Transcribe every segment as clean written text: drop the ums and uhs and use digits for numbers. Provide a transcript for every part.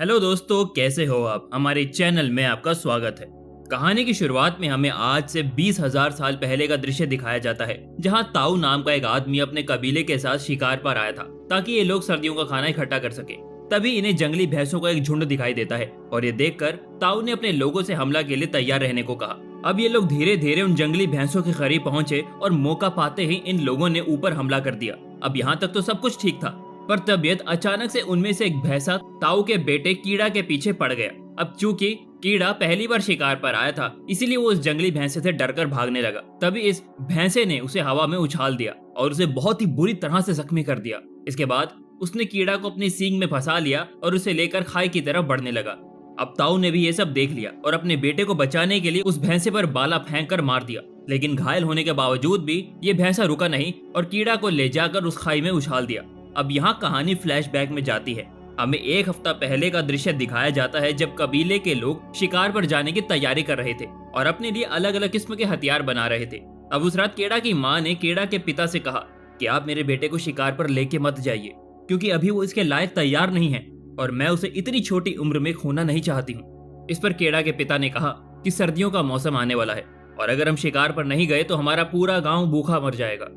Hello दोस्तों, कैसे हो आप। हमारे चैनल में आपका स्वागत है। कहानी की शुरुआत में हमें आज से 20,000 साल पहले का दृश्य दिखाया जाता है, जहां ताऊ नाम का एक आदमी अपने कबीले के साथ शिकार पर आया था ताकि ये लोग सर्दियों का खाना इकट्ठा कर सके। तभी इन्हें जंगली भैंसों का एक झुंड दिखाई देता है और ये देखकर ताऊ ने अपने लोगों से हमला के लिए तैयार रहने को कहा। अब ये लोग धीरे धीरे उन जंगली भैंसों के करीब पहुंचे और मौका पाते ही इन लोगों ने ऊपर हमला कर दिया। अब यहाँ तक तो सब कुछ ठीक था, पर तबीयत अचानक से उनमें से एक भैंसा ताऊ के बेटे कीड़ा के पीछे पड़ गया। अब चूंकि कीड़ा पहली बार शिकार पर आया था, इसीलिए वो उस जंगली भैंसे से डरकर भागने लगा। तभी इस भैंसे ने उसे हवा में उछाल दिया और उसे बहुत ही बुरी तरह से जख्मी कर दिया। इसके बाद उसने कीड़ा को अपनी सींग में फंसा लिया और उसे लेकर खाई की तरफ बढ़ने लगा। अब ताऊ ने भी ये सब देख लिया और अपने बेटे को बचाने के लिए उस भैंसे पर बाला फेंक कर मार दिया। लेकिन घायल होने के बावजूद भी ये भैंसा रुका नहीं और कीड़ा को ले जाकर उस खाई में उछाल दिया। अब यहाँ कहानी फ्लैशबैक में जाती है। हमें एक हफ्ता पहले का दृश्य दिखाया जाता है, जब कबीले के लोग शिकार पर जाने की तैयारी कर रहे थे और अपने लिए अलग अलग किस्म के हथियार बना रहे थे। अब उस रात केड़ा की माँ ने केड़ा के पिता से कहा कि आप मेरे बेटे को शिकार पर लेके मत जाइए, क्योंकि अभी वो इसके लायक तैयार नहीं है और मैं उसे इतनी छोटी उम्र में खोना नहीं चाहती हूँ। इस पर केड़ा के पिता ने कहा कि सर्दियों का मौसम आने वाला है और अगर हम शिकार पर नहीं गए तो हमारा पूरा गाँव भूखा मर जाएगा।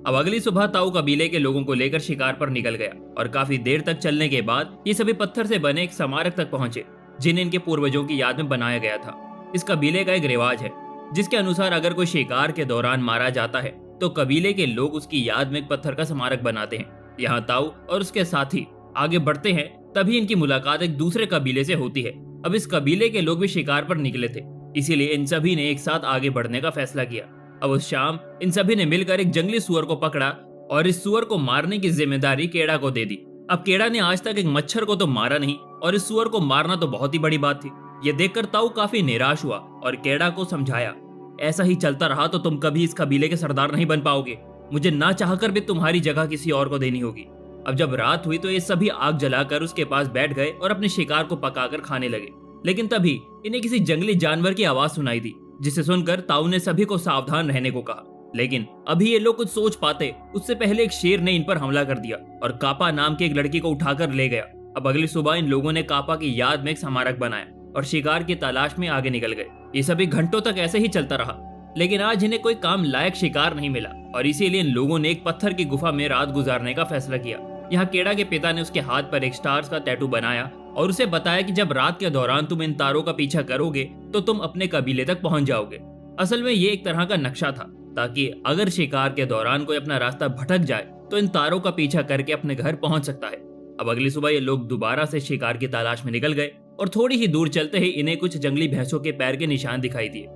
अब अगली सुबह ताऊ कबीले के लोगों को लेकर शिकार पर निकल गया और काफी देर तक चलने के बाद ये सभी पत्थर से बने एक स्मारक तक पहुंचे, जिन्हें इनके पूर्वजों की याद में बनाया गया था। इस कबीले का एक रिवाज है जिसके अनुसार अगर कोई शिकार के दौरान मारा जाता है तो कबीले के लोग उसकी याद में एक पत्थर का स्मारक बनाते हैं। यहाँ ताऊ और उसके साथी आगे बढ़ते हैं, तभी इनकी मुलाकात एक दूसरे कबीले से होती है। अब इस कबीले के लोग भी शिकार पर निकले थे, इसीलिए इन सभी ने एक साथ आगे बढ़ने का फैसला किया। अब उस शाम इन सभी ने मिलकर एक जंगली सुअर को पकड़ा और इस सुअर को मारने की जिम्मेदारी केड़ा को दे दी। अब केड़ा ने आज तक एक मच्छर को तो मारा नहीं और इस सुअर को मारना तो बहुत ही बड़ी बात थी। ये देखकर ताऊ काफी निराश हुआ और केड़ा को समझाया, ऐसा ही चलता रहा तो तुम कभी इस कबीले के सरदार नहीं बन पाओगे। मुझे ना चाहकर भी तुम्हारी जगह किसी और को देनी होगी। अब जब रात हुई तो ये सभी आग जलाकर उसके पास बैठ गए और अपने शिकार को पकाकर खाने लगे। लेकिन तभी इन्हें किसी जंगली जानवर की आवाज सुनाई दी, जिसे सुनकर ताऊ ने सभी को सावधान रहने को कहा। लेकिन अभी ये लोग कुछ सोच पाते उससे पहले एक शेर ने इन पर हमला कर दिया और कापा नाम की एक लड़की को उठाकर ले गया। अब अगली सुबह इन लोगों ने कापा की याद में एक स्मारक बनाया और शिकार की तलाश में आगे निकल गए। ये सभी घंटों तक ऐसे ही चलता रहा, लेकिन आज इन्हें कोई काम लायक शिकार नहीं मिला और इसीलिए इन लोगों ने एक पत्थर की गुफा में रात गुजारने का फैसला किया। यहाँ केड़ा के पिता ने उसके हाथ पर एक स्टार्स का टैटू बनाया और उसे बताया कि जब रात के दौरान तुम इन तारों का पीछा करोगे तो तुम अपने कबीले तक पहुंच जाओगे। असल में ये एक तरह का नक्शा था, ताकि अगर शिकार के दौरान कोई अपना रास्ता भटक जाए तो इन तारों का पीछा करके अपने घर पहुंच सकता है। अब अगली सुबह ये लोग दोबारा से शिकार की तलाश में निकल गए और थोड़ी ही दूर चलते ही इन्हें कुछ जंगली भैंसों के पैर के निशान दिखाई दिए।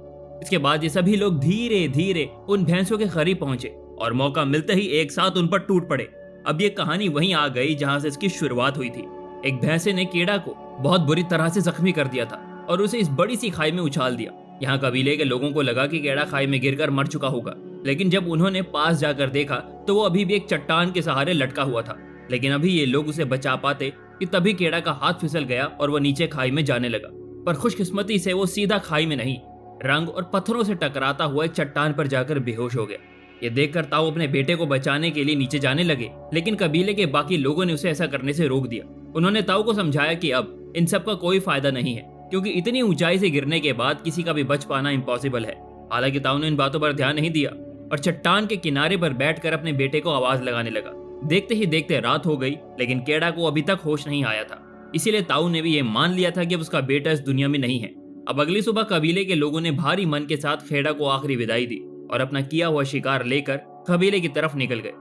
इसके बाद ये सभी लोग धीरे धीरे उन भैंसों के करीब पहुंचे और मौका मिलते ही एक साथ उन पर टूट पड़े। अब ये कहानी वहीं आ गई जहां से इसकी शुरुआत हुई थी। एक भैंसे ने केड़ा को बहुत बुरी तरह से जख्मी कर दिया था और उसे इस बड़ी सी खाई में उछाल दिया। यहाँ कबीले के लोगों को लगा कि केड़ा खाई में गिरकर मर चुका होगा, लेकिन जब उन्होंने पास जाकर देखा तो वो अभी भी एक चट्टान के सहारे लटका हुआ था। लेकिन अभी ये लोग उसे बचा पाते कि तभी केड़ा का हाथ फिसल गया और वो नीचे खाई में जाने लगा। पर खुशकिस्मती से वो सीधा खाई में नहीं, रंग और पत्थरों से टकराता हुआ एक चट्टान पर जाकर बेहोश हो गया। ये देखकर ताऊ अपने बेटे को बचाने के लिए नीचे जाने लगे, लेकिन कबीले के बाकी लोगों ने उसे ऐसा करने से रोक दिया। उन्होंने ताऊ को समझाया कि अब इन सब का कोई फायदा नहीं है, क्योंकि इतनी ऊंचाई से गिरने के बाद किसी का भी बच पाना इम्पॉसिबल है। हालांकि ताऊ ने इन बातों पर ध्यान नहीं दिया और चट्टान के किनारे पर बैठकर अपने बेटे को आवाज लगाने लगा। देखते ही देखते रात हो गई, लेकिन केड़ा को अभी तक होश नहीं आया था। इसीलिए ताऊ ने भी ये मान लिया था कि अब उसका बेटा इस दुनिया में नहीं है। अब अगली सुबह कबीले के लोगों ने भारी मन के साथ खेड़ा को आखिरी विदाई दी और अपना किया हुआ शिकार लेकर कबीले की तरफ निकल गए।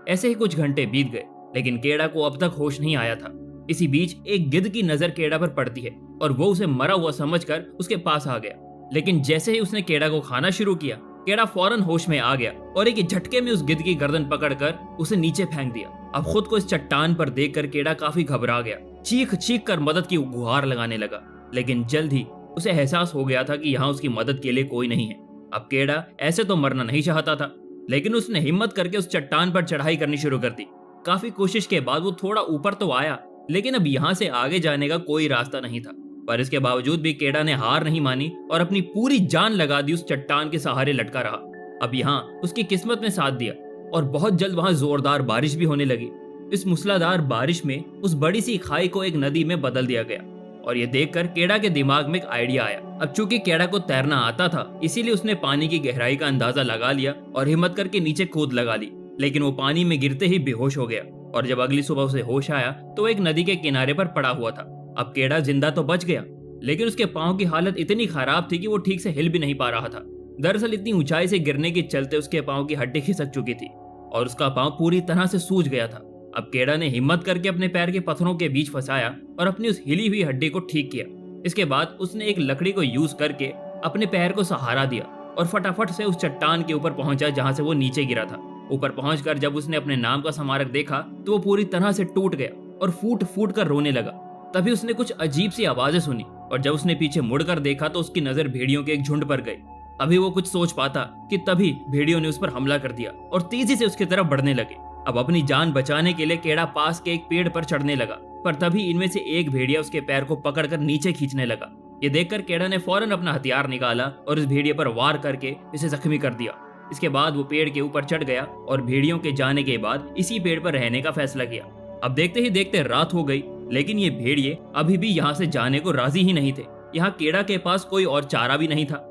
ऐसे ही कुछ घंटे बीत गए, लेकिन केड़ा को अब तक होश नहीं आया था। इसी बीच एक गिद्ध की नजर केड़ा पर पड़ती है और वो उसे मरा हुआ समझकर उसके पास आ गया। लेकिन जैसे ही उसने केड़ा को खाना शुरू किया, केड़ा फौरन होश में आ गया और एक झटके में उस गिद्ध की गर्दन पकड़कर उसे नीचे फेंक दिया। अब खुद को इस चट्टान पर देखकर केड़ा काफी घबरा गया, चीख चीख कर मदद की गुहार लगाने लगा। लेकिन जल्द ही उसे एहसास हो गया था कि यहाँ उसकी मदद के लिए कोई नहीं है। अब केड़ा ऐसे तो मरना नहीं चाहता था, लेकिन उसने हिम्मत करके उस चट्टान पर चढ़ाई करनी शुरू कर दी। काफी कोशिश के बाद वो थोड़ा ऊपर तो आया, लेकिन अब यहाँ से आगे जाने का कोई रास्ता नहीं था। पर इसके बावजूद भी केड़ा ने हार नहीं मानी और अपनी पूरी जान लगा दी उस चट्टान के सहारे लटका रहा। अब यहाँ उसकी किस्मत ने साथ दिया और बहुत जल्द वहां जोरदार बारिश भी होने लगी। इस मूसलाधार बारिश में उस बड़ी सी खाई को एक नदी में बदल दिया गया और ये देखकर केड़ा के दिमाग में एक आइडिया आया। अब चूंकि केड़ा को तैरना आता था, इसीलिए उसने पानी की गहराई का अंदाजा लगा लिया और हिम्मत करके नीचे कूद लगा ली। लेकिन वो पानी में गिरते ही बेहोश हो गया और जब अगली सुबह उसे होश आया तो वो एक नदी के किनारे पर पड़ा हुआ था। अब केड़ा जिंदा तो बच गया, लेकिन उसके पाँव की हालत इतनी खराब थी कि वो ठीक से हिल भी नहीं पा रहा था। दरअसल इतनी ऊंचाई से गिरने के चलते उसके पाँव की हड्डी खिसक चुकी थी और उसका पाँव पूरी तरह से सूज गया था। अब केड़ा ने हिम्मत करके अपने पैर के पत्थरों के बीच फंसाया और अपनी उस हिली हुई हड्डी को ठीक किया। इसके बाद उसने एक लकड़ी को यूज करके अपने पैर को सहारा दिया और फटाफट से उस चट्टान के ऊपर पहुंचा जहां से वो नीचे गिरा था। ऊपर पहुंचकर जब उसने अपने नाम का स्मारक देखा तो वो पूरी तरह से टूट गया और फूट फूट कर रोने लगा। तभी उसने कुछ अजीब सी आवाजें सुनी और जब उसने पीछे मुड़कर देखा तो उसकी नजर भेड़ियों के एक झुंड पर गई। अभी वो कुछ सोच पाता कि तभी भेड़ियों ने उस पर हमला कर दिया और तेजी से उसकी तरफ बढ़ने लगे। अब अपनी जान बचाने के लिए केड़ा पास के एक पेड़ पर चढ़ने लगा, पर तभी इनमें से एक भेड़िया उसके पैर को पकड़कर नीचे खींचने लगा। ये देखकर केड़ा ने फौरन अपना हथियार निकाला और इस भेड़िए पर वार करके इसे जख्मी कर दिया। इसके बाद वो पेड़ के ऊपर चढ़ गया और भेड़ियों के जाने के बाद इसी पेड़ पर रहने का फैसला किया। अब देखते ही देखते रात हो गई, लेकिन ये भेड़िए अभी भी यहाँ से जाने को राजी ही नहीं थे। यहाँ केड़ा के पास कोई और चारा भी नहीं था,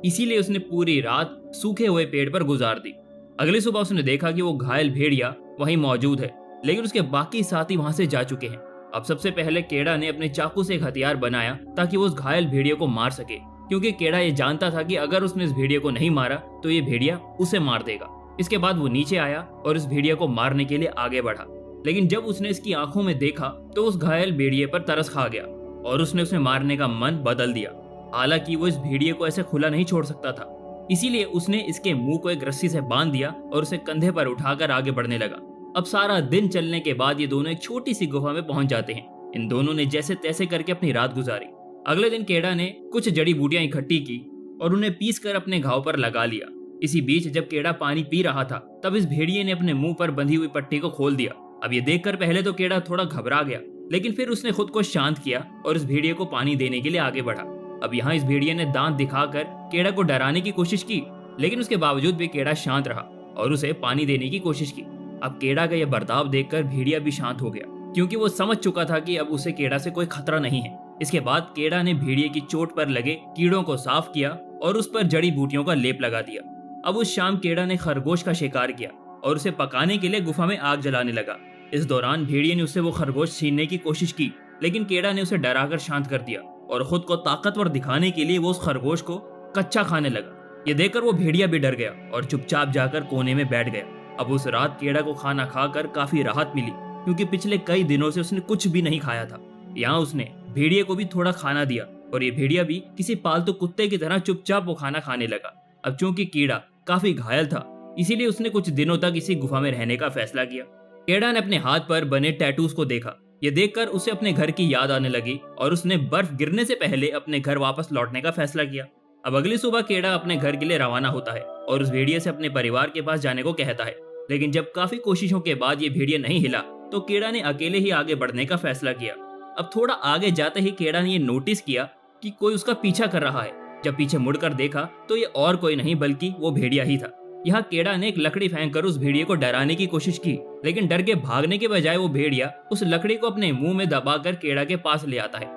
इसीलिए उसने पूरी रात सूखे हुए पेड़ पर गुजार दी। अगली सुबह उसने देखा कि वो घायल भेड़िया वहीं मौजूद है, लेकिन उसके बाकी साथी वहां से जा चुके हैं। अब सबसे पहले केड़ा ने अपने चाकू से एक हथियार बनाया ताकि वो उस घायल भेड़िए को मार सके, क्योंकि केड़ा ये जानता था कि अगर उसने इस भेड़िए को नहीं मारा तो ये भेड़िया उसे मार देगा। इसके बाद वो नीचे आया और इस भेड़िया को मारने के लिए आगे बढ़ा, लेकिन जब उसने इसकी आंखों में देखा तो उस घायल भेड़िए पर तरस खा गया और उसने उसे मारने का मन बदल दिया। हालांकि वो इस भेड़िए को ऐसे खुला नहीं छोड़ सकता था, इसीलिए उसने इसके मुंह को एक रस्सी से बांध दिया और उसे कंधे पर उठाकर आगे बढ़ने लगा। अब सारा दिन चलने के बाद ये दोनों एक छोटी सी गुफा में पहुंच जाते हैं। इन दोनों ने जैसे तैसे करके अपनी रात गुजारी। अगले दिन केड़ा ने कुछ जड़ी बूटियां इकट्ठी की और उन्हें पीस कर अपने घाव पर लगा लिया। इसी बीच जब केड़ा पानी पी रहा था तब इस भेड़िए ने अपने मुंह पर बंधी हुई पट्टी को खोल दिया। अब ये देखकर पहले तो केड़ा थोड़ा घबरा गया, लेकिन फिर उसने खुद को शांत किया और इस भेड़िए को पानी देने के लिए आगे बढ़ा। अब यहाँ इस भेड़िए ने दांत दिखाकर केड़ा को डराने की कोशिश की, लेकिन उसके बावजूद भी केड़ा शांत रहा और उसे पानी देने की कोशिश की। अब केड़ा का यह बर्ताव देखकर भेड़िया भी शांत हो गया, क्योंकि वो समझ चुका था कि अब उसे केड़ा से कोई खतरा नहीं है। इसके बाद केड़ा ने भेड़िए की चोट पर लगे कीड़ों को साफ किया और उस पर जड़ी बूटियों का लेप लगा दिया। अब उस शाम केड़ा ने खरगोश का शिकार किया और उसे पकाने के लिए गुफा में आग जलाने लगा। इस दौरान भेड़िए ने उससे वो खरगोश छीनने की कोशिश की, लेकिन केड़ा ने उसे डराकर शांत कर दिया और खुद को ताकतवर दिखाने के लिए वो उस खरगोश को कच्चा खाने लगा। ये देखकर वो भेड़िया भी डर गया और चुपचाप जाकर कोने में बैठ गया। अब उस रात केड़ा को खाना खाकर काफी राहत मिली, क्योंकि पिछले कई दिनों से उसने कुछ भी नहीं खाया था। यहाँ उसने भेड़िए को भी थोड़ा खाना दिया और ये भेड़िया भी किसी पालतू कुत्ते की तरह चुपचाप वो खाना खाने लगा। अब चूंकि कीड़ा काफी घायल था, इसीलिए उसने कुछ दिनों तक इसी गुफा में रहने का फैसला किया। केड़ा ने अपने हाथ पर बने टैटूज को देखा। ये देखकर उसे अपने घर की याद आने लगी और उसने बर्फ गिरने से पहले अपने घर वापस लौटने का फैसला किया। अब अगली सुबह केड़ा अपने घर के लिए रवाना होता है और उस भेड़िए से अपने परिवार के पास जाने को कहता है, लेकिन जब काफी कोशिशों के बाद ये भेड़िया नहीं हिला तो केड़ा ने अकेले ही आगे बढ़ने का फैसला किया। अब थोड़ा आगे जाते ही केड़ा ने ये नोटिस किया कि कोई उसका पीछा कर रहा है। जब पीछे मुड़कर देखा तो ये और कोई नहीं बल्कि वो भेड़िया ही था। यहाँ केड़ा ने एक लकड़ी फेंक कर उस भेड़िए को डराने की कोशिश की, लेकिन डर के भागने के बजाय वो भेड़िया उस लकड़ी को अपने मुंह में दबाकर केड़ा के पास ले आता है।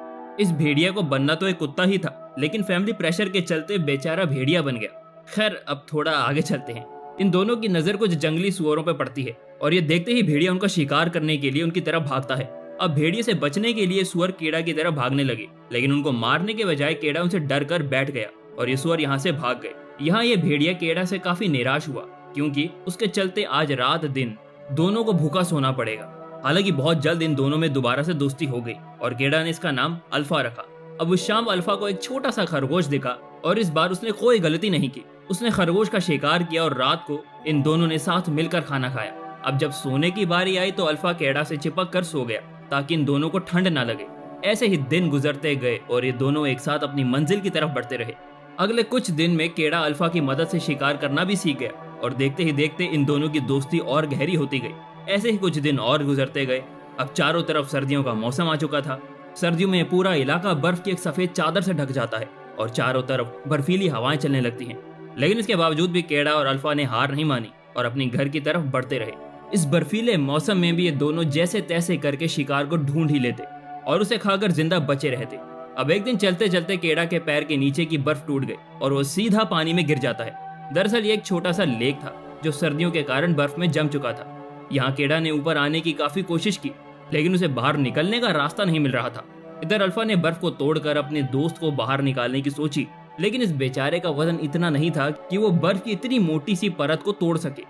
इस भेड़िया को बनना तो एक कुत्ता ही था, लेकिन फैमिली प्रेशर के चलते बेचारा भेड़िया बन गया। खैर अब थोड़ा आगे चलते हैं। इन दोनों की नजर कुछ जंगली सुअरों पर पड़ती है और ये देखते ही भेड़िया उनका शिकार करने के लिए उनकी तरफ भागता है। अब भेड़िए से बचने के लिए सुअर केड़ा की तरफ भागने लगे, लेकिन उनको मारने के बजाय केड़ा उनसे डर कर बैठ गया और ये सुअर यहाँ से भाग गए। यहाँ ये भेड़िया केड़ा से काफी निराश हुआ, क्योंकि उसके चलते आज रात दिन दोनों को भूखा सोना पड़ेगा। हालांकि बहुत जल्द इन दोनों में दोबारा से दोस्ती हो गई और केड़ा ने इसका नाम अल्फा रखा। अब उस शाम अल्फा को एक छोटा सा खरगोश दिखा और इस बार उसने कोई गलती नहीं की। उसने खरगोश का शिकार किया और रात को इन दोनों ने साथ मिलकर खाना खाया। अब जब सोने की बारी आई तो अल्फा केड़ा से चिपक कर सो गया ताकि इन दोनों को ठंड ना लगे। ऐसे ही दिन गुजरते गए और ये दोनों एक साथ अपनी मंजिल की तरफ बढ़ते रहे। अगले कुछ दिन में केड़ा अल्फा की मदद से शिकार करना भी सीख गया और देखते ही देखते इन दोनों की दोस्ती और गहरी होती गई। ऐसे ही कुछ दिन और गुजरते गए। अब चारों तरफ सर्दियों का मौसम आ चुका था। सर्दियों में पूरा इलाका बर्फ की एक सफेद चादर से ढक जाता है और चारों तरफ बर्फीली हवाएं चलने लगती हैं। लेकिन इसके बावजूद भी केड़ा और अल्फा ने हार नहीं मानी और अपनी घर की तरफ बढ़ते रहे। इस बर्फीले मौसम में भी ये दोनों जैसे तैसे करके शिकार को ढूंढ ही लेते। और उसे खाकर जिंदा बचे रहते। अब एक दिन चलते चलते केड़ा के पैर के नीचे की बर्फ टूट गई और वो सीधा पानी में गिर जाता है। दरअसल ये एक छोटा सा लेक था जो सर्दियों के कारण बर्फ में जम चुका था। यहाँ केड़ा ने ऊपर आने की काफी कोशिश की, लेकिन उसे बाहर निकलने का रास्ता नहीं मिल रहा था। इधर अल्फा ने बर्फ को तोड़कर अपने दोस्त को बाहर निकालने की सोची, लेकिन इस बेचारे का वजन इतना नहीं था कि वो बर्फ की इतनी मोटी सी परत को तोड़ सके।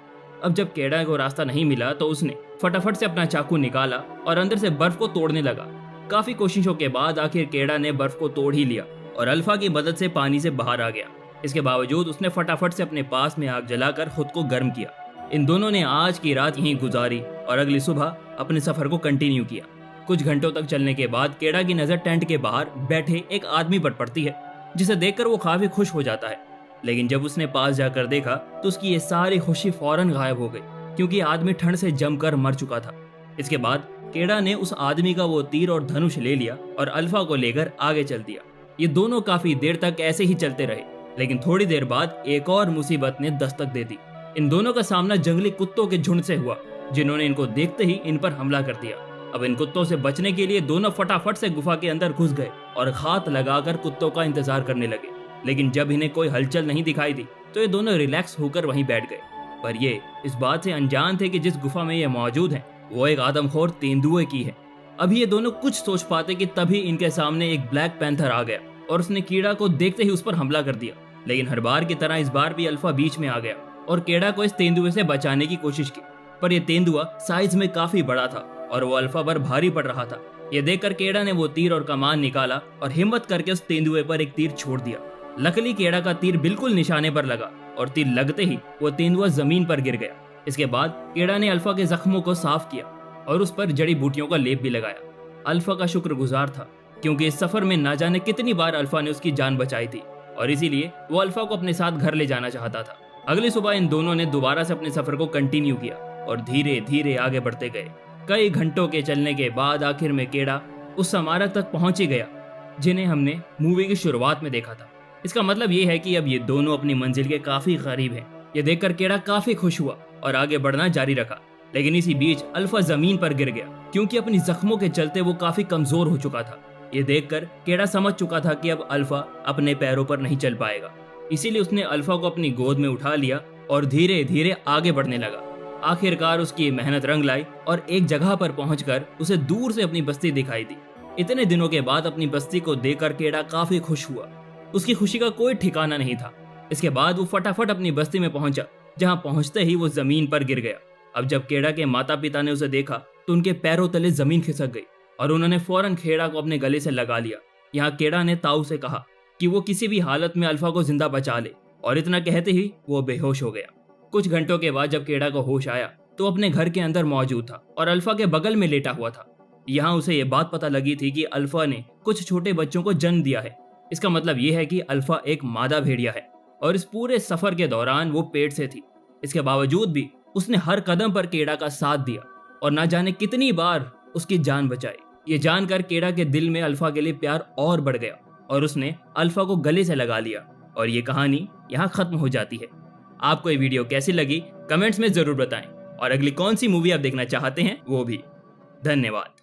अब जब केड़ा को रास्ता नहीं मिला तो उसने फटाफट से अपना चाकू निकाला और अंदर से बर्फ को तोड़ने लगा। काफी कोशिशों के बाद आखिर केड़ा ने बर्फ को तोड़ ही लिया और अल्फा की मदद से पानी से बाहर आ गया। इसके बावजूद उसने फटाफट से अपने पास में आग जलाकर खुद को गर्म किया। इन दोनों ने आज की रात यहीं गुजारी और अगली सुबह अपने सफर को कंटिन्यू किया। कुछ घंटों तक चलने के बाद केड़ा की नजर टेंट के बाहर बैठे एक आदमी पर पड़ती है, जिसे देखकर वो काफी खुश हो जाता है। लेकिन जब उसने पास जाकर देखा तो उसकी ये सारी खुशी फौरन गायब हो गई, क्योंकि आदमी ठंड से जमकर मर चुका था। इसके बाद केड़ा ने उस आदमी का वो तीर और धनुष ले लिया और अल्फा को लेकर आगे चल दिया। ये दोनों काफी देर तक ऐसे ही चलते रहे, लेकिन थोड़ी देर बाद एक और मुसीबत ने दस्तक दे दी। इन दोनों का सामना जंगली कुत्तों के झुंड से हुआ, जिन्होंने इनको देखते ही इन पर हमला कर दिया। अब इन कुत्तों से बचने के लिए दोनों फटाफट से गुफा के अंदर घुस गए और हाथ लगाकर कुत्तों का इंतजार करने लगे। लेकिन जब इन्हें कोई हलचल नहीं दिखाई दी तो ये दोनों रिलैक्स होकर वहीं बैठ गए। पर ये इस बात से अनजान थे कि जिस गुफा में ये मौजूद हैं वो एक आदमखोर तेंदुए की है। अभी ये दोनों कुछ सोच पाते कि तभी इनके सामने एक ब्लैक पैंथर आ गया और उसने कीड़ा को देखते ही उस पर हमला कर दिया। लेकिन हर बार की तरह इस बार भी अल्फा बीच में आ गया और केड़ा को इस तेंदुए से बचाने की कोशिश की। पर यह तेंदुआ साइज में काफी बड़ा था और वो अल्फा पर भारी पड़ रहा था। ये देखकर केड़ा ने वो तीर और कमान निकाला और हिम्मत करके उस तेंदुए पर एक तीर छोड़ दिया। लकीली केड़ा का तीर बिल्कुल निशाने पर लगा और तीर लगते ही वो तेंदुआ जमीन पर गिर गया। इसके बाद केड़ा ने अल्फा के जख्मों को साफ किया और उस पर जड़ी बूटियों का लेप भी लगाया। अल्फा का शुक्रगुजार था, क्योंकि इस सफर में ना जाने कितनी बार अल्फा ने उसकी जान बचाई थी और इसीलिए वो अल्फा को अपने साथ घर ले जाना चाहता था। अगली सुबह इन दोनों ने दोबारा से अपने सफर को कंटिन्यू किया और धीरे धीरे आगे बढ़ते गए। कई घंटों के चलने के बाद आखिर में केड़ा उस स्मारक तक पहुंच ही गया जिन्हें हमने मूवी की शुरुआत में देखा था। इसका मतलब ये है कि अब ये दोनों अपनी मंजिल के काफी करीब हैं। ये देखकर केड़ा काफी खुश हुआ और आगे बढ़ना जारी रखा। लेकिन इसी बीच अल्फा जमीन पर गिर गया, क्योंकि अपनी जख्मों के चलते वो काफी कमजोर हो चुका था। ये देखकर केड़ा समझ चुका था कि अब अल्फा अपने पैरों पर नहीं चल पाएगा। इसीलिए उसने अल्फा को अपनी गोद में उठा लिया और धीरे धीरे आगे बढ़ने लगा। आखिरकार उसकी मेहनत रंग लाई और एक जगह पर पहुंचकर उसे दूर से अपनी बस्ती दिखाई दी। इतने दिनों के बाद अपनी बस्ती को देखकर केड़ा काफी खुश हुआ। उसकी खुशी का कोई ठिकाना नहीं था। इसके बाद वो फटाफट अपनी बस्ती में पहुंचा, जहां पहुंचते ही वो जमीन पर गिर गया। अब जब केड़ा के माता पिता ने उसे देखा तो उनके पैरों तले जमीन खिसक गई और उन्होंने फौरन केड़ा को अपने गले से लगा लिया। यहाँ केड़ा ने ताऊ से कहा कि वो किसी भी हालत में अल्फा को जिंदा बचा ले, और इतना कहते ही वो बेहोश हो गया। कुछ घंटों के बाद जब केड़ा को होश आया तो अपने घर के अंदर मौजूद था और अल्फा के बगल में लेटा हुआ था। यहाँ उसे ये बात पता लगी थी कि अल्फा ने कुछ छोटे बच्चों को जन्म दिया है। इसका मतलब ये है कि अल्फा एक मादा भेड़िया है और इस पूरे सफर के दौरान वो पेट से थी। इसके बावजूद भी उसने हर कदम पर केड़ा का साथ दिया और ना जाने कितनी बार उसकी जान बचाई। ये जानकर केड़ा के दिल में अल्फा के लिए प्यार और बढ़ गया और उसने अल्फा को गले से लगा लिया और ये कहानी यहाँ खत्म हो जाती है। आपको ये वीडियो कैसी लगी कमेंट्स में जरूर बताएं और अगली कौन सी मूवी आप देखना चाहते हैं वो भी। धन्यवाद।